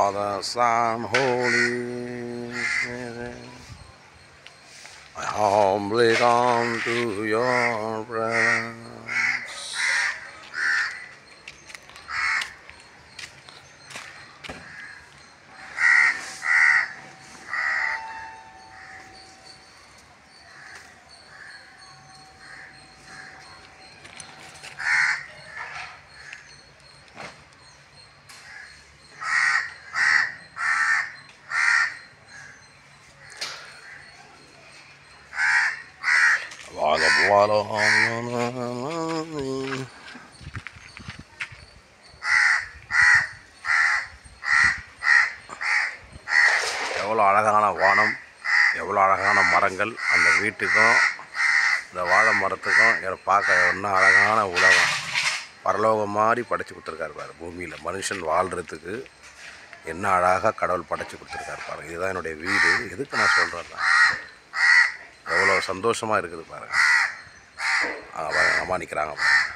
Father, Son, Holy Spirit, I humbly come to your presence. எவ்வளோ அழகான வானம், எவ்வளோ அழகான மரங்கள். அந்த வீட்டுக்கும் இந்த வாழை மரத்துக்கும் பார்க்க இன்னும் அழகான உலகம், பரலோகம் மாதிரி படைச்சி கொடுத்துருக்காரு பாரு. பூமியில் மனுஷன் வாழ்கிறதுக்கு என்ன அழகாக கடவுள் படைச்சி கொடுத்துருக்காரு பாருங்கள். இதுதான் என்னுடைய வீடு. எதுக்கு நான் சொல்கிறேன்னா, எவ்வளோ சந்தோஷமாக இருக்குது பாருங்கள். அம்மா நிற்கிறாங்க பாருங்கள்.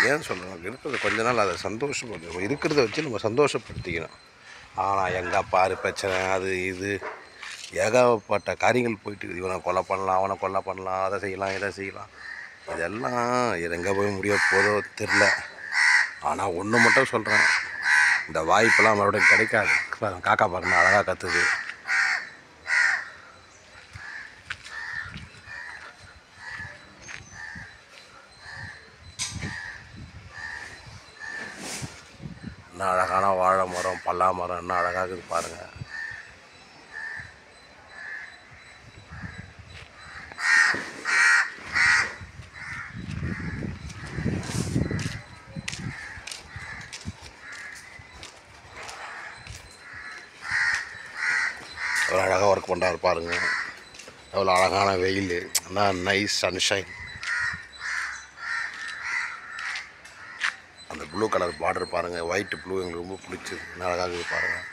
ஏன் சொல்கிறோம், இருக்கிறது கொஞ்ச நாள் அதை சந்தோஷப்படுத்த, இருக்கிறத வச்சு நம்ம சந்தோஷப்படுத்திக்கணும். ஆனால் எங்கே பாரு பிரச்சனை, அது இது ஏகப்பட்ட காரியங்கள் போயிட்டு, இவனை கொலை பண்ணலாம், அவனை கொலை பண்ணலாம், அதை செய்யலாம், இதை செய்யலாம். இதெல்லாம் எங்கே போய் முடிய போதோ தெரில. ஆனால் ஒன்று மட்டும் சொல்கிறேன், இந்த வாய்ப்பெல்லாம் மறுபடியும் கிடைக்காது. காக்கா பாருங்க அழகாக கற்றுது. என்ன அழகான வாழை மரம், பல்லா மரம், என்ன அழகாக இருக்குது பாருங்கள். எவ்வளோ அழகாக ஒர்க் பண்ணுறாரு பாருங்கள். எவ்வளோ அழகான வெயில், ஆனால் நைஸ் சன்ஷைன். அந்த ப்ளூ கலர் பார்டர் பாருங்கள், ஒயிட் ப்ளூ எங்களுக்கு ரொம்ப பிடிச்சது. என்ன அழகாக இருக்குது பாருங்கள்.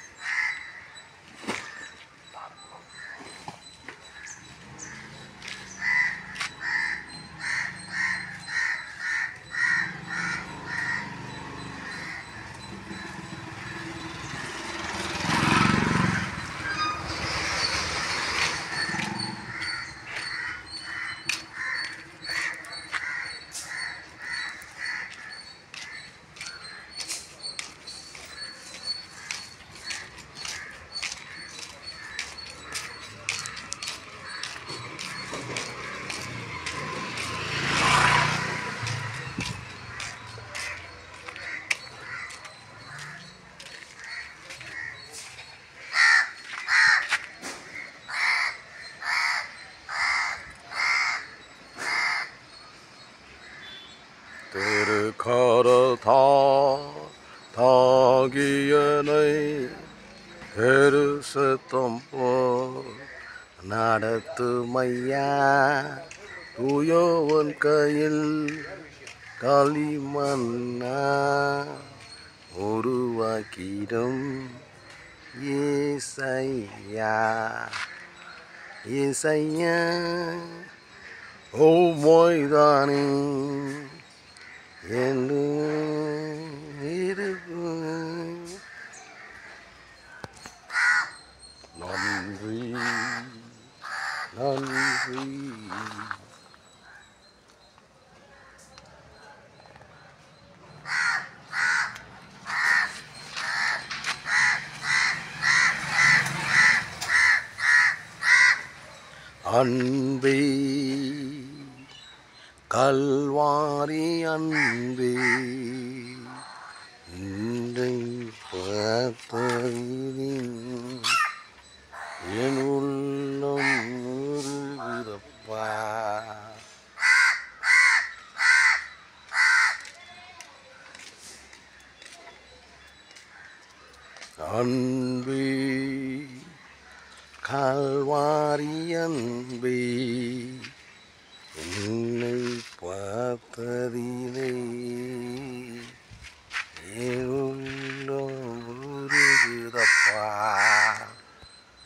தாகியனை பெருசத்தம் போல் நடத்துமையா, தூயோவன் கையில் களிமண்ணா உருவாக்கிடும் ஏசையா, ஏசையா ஓ மொய்தானே என்று நன்றி நன்றி. அன்பே கல்வாரி அன்பே, இன்றை பார்த்ததின் என் உள்ளம் உருகுதப்பா. அன்பே கல்வாரி அன்பே, என்னை பார்த்ததிலே